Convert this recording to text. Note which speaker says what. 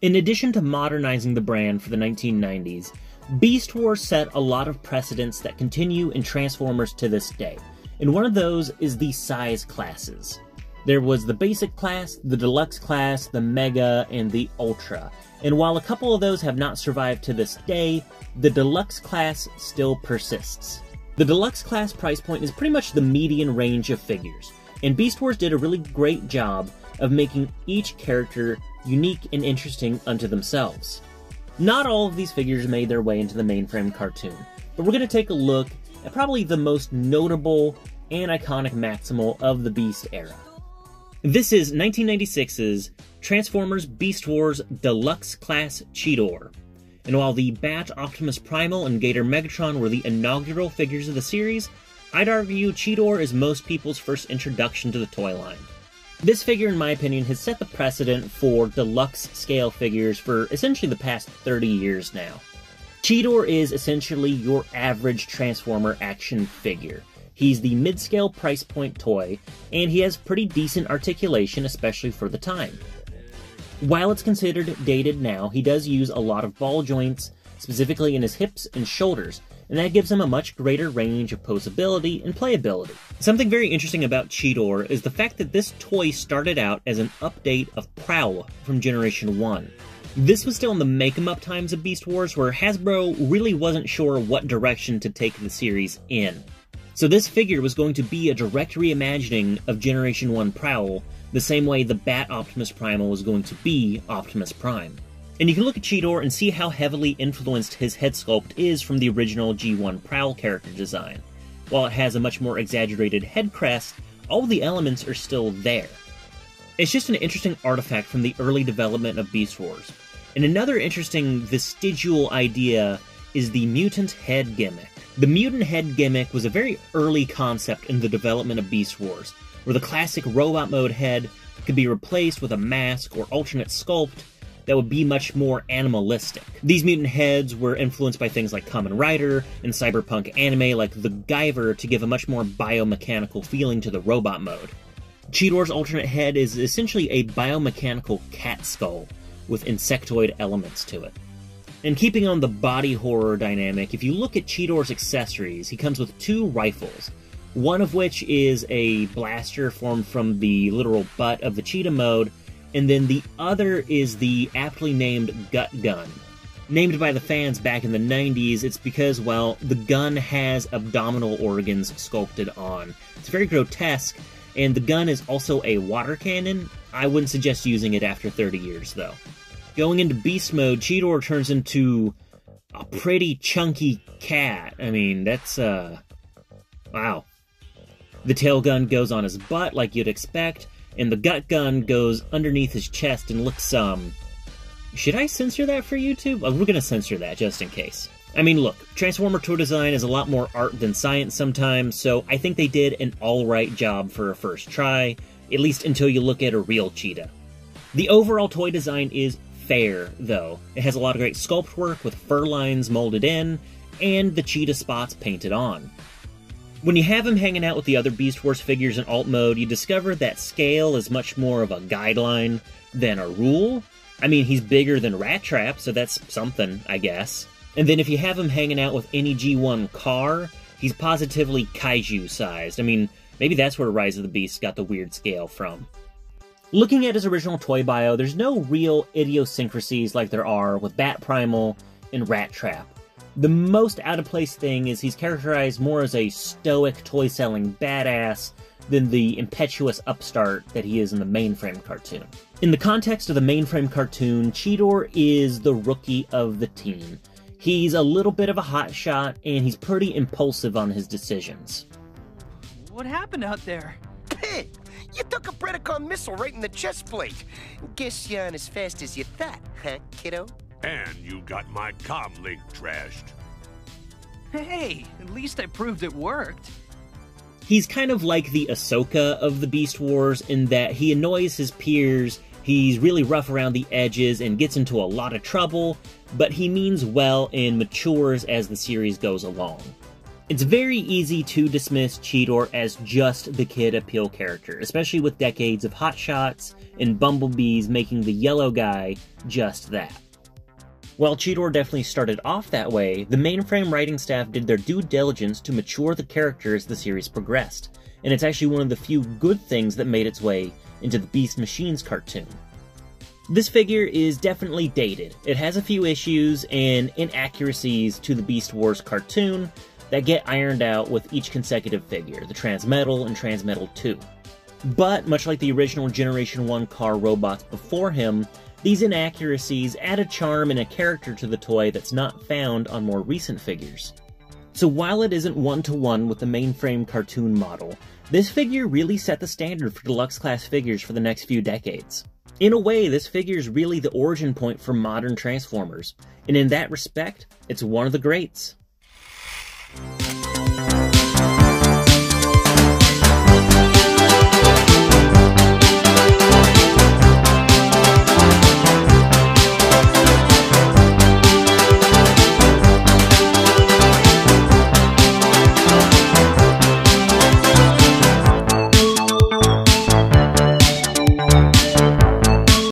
Speaker 1: In addition to modernizing the brand for the 1990s, Beast Wars set a lot of precedents that continue in Transformers to this day, and one of those is the size classes. There was the basic class, the deluxe class, the mega, and the ultra, and while a couple of those have not survived to this day, the deluxe class still persists. The deluxe class price point is pretty much the median range of figures, and Beast Wars did a really great job of making each character unique and interesting unto themselves. Not all of these figures made their way into the mainframe cartoon, but we're going to take a look at probably the most notable and iconic Maximal of the Beast era. This is 1996's Transformers Beast Wars Deluxe Class Cheetor. And while the Bat Optimus Primal and Gator Megatron were the inaugural figures of the series, I'd argue Cheetor is most people's first introduction to the toy line. This figure, in my opinion, has set the precedent for deluxe scale figures for essentially the past 30 years now. Cheetor is essentially your average Transformer action figure. He's the mid-scale price point toy, and he has pretty decent articulation, especially for the time. While it's considered dated now, he does use a lot of ball joints, specifically in his hips and shoulders, and that gives him a much greater range of posability and playability. Something very interesting about Cheetor is the fact that this toy started out as an update of Prowl from Generation 1. This was still in the make-em-up times of Beast Wars, where Hasbro really wasn't sure what direction to take the series in. So this figure was going to be a direct reimagining of Generation 1 Prowl, the same way the Bat Optimus Primal was going to be Optimus Prime. And you can look at Cheetor and see how heavily influenced his head sculpt is from the original G1 Prowl character design. While it has a much more exaggerated head crest, all of the elements are still there. It's just an interesting artifact from the early development of Beast Wars. And another interesting vestigial idea is the mutant head gimmick. The mutant head gimmick was a very early concept in the development of Beast Wars, where the classic robot mode head could be replaced with a mask or alternate sculpt that would be much more animalistic. These mutant heads were influenced by things like Kamen Rider and cyberpunk anime like The Guyver to give a much more biomechanical feeling to the robot mode. Cheetor's alternate head is essentially a biomechanical cat skull with insectoid elements to it. And keeping on the body horror dynamic, if you look at Cheetor's accessories, he comes with two rifles, one of which is a blaster formed from the literal butt of the Cheetah mode, and then the other is the aptly named Gut Gun. Named by the fans back in the 90s, it's because, well, the gun has abdominal organs sculpted on. It's very grotesque, and the gun is also a water cannon. I wouldn't suggest using it after 30 years, though. Going into Beast Mode, Cheetor turns into a pretty chunky cat. I mean, that's, wow. The tail gun goes on his butt, like you'd expect, and the gut gun goes underneath his chest and looks, should I censor that for YouTube? We're gonna censor that, just in case. I mean, look, Transformer toy design is a lot more art than science sometimes, so I think they did an alright job for a first try, at least until you look at a real cheetah. The overall toy design is fair, though. It has a lot of great sculpt work with fur lines molded in, and the cheetah spots painted on. When you have him hanging out with the other Beast Wars figures in alt mode, you discover that scale is much more of a guideline than a rule. I mean, he's bigger than Rat Trap, so that's something, I guess. And then if you have him hanging out with any G1 car, he's positively kaiju-sized. I mean, maybe that's where Rise of the Beast got the weird scale from. Looking at his original toy bio, there's no real idiosyncrasies like there are with Bat Primal and Rat Trap. The most out-of-place thing is he's characterized more as a stoic, toy-selling badass than the impetuous upstart that he is in the mainframe cartoon. In the context of the mainframe cartoon, Cheetor is the rookie of the team. He's a little bit of a hotshot, and he's pretty impulsive on his decisions.
Speaker 2: What happened out there?
Speaker 3: Hey, you took a Predacon missile right in the chest plate. Guess you aren't as fast as you thought, huh, kiddo?
Speaker 4: And you got my comm link trashed.
Speaker 2: Hey, at least I proved it worked.
Speaker 1: He's kind of like the Ahsoka of the Beast Wars in that he annoys his peers, he's really rough around the edges and gets into a lot of trouble, but he means well and matures as the series goes along. It's very easy to dismiss Cheetor as just the kid appeal character, especially with decades of Hot Shots and Bumblebees making the yellow guy just that. While Cheetor definitely started off that way, the mainframe writing staff did their due diligence to mature the character as the series progressed, and it's actually one of the few good things that made its way into the Beast Machines cartoon. This figure is definitely dated. It has a few issues and inaccuracies to the Beast Wars cartoon that get ironed out with each consecutive figure, the Transmetal and Transmetal 2. But, much like the original Generation 1 car robots before him, these inaccuracies add a charm and a character to the toy that's not found on more recent figures. So while it isn't one-to-one with the mainframe cartoon model, this figure really set the standard for deluxe class figures for the next few decades. In a way, this figure is really the origin point for modern Transformers, and in that respect, it's one of the greats.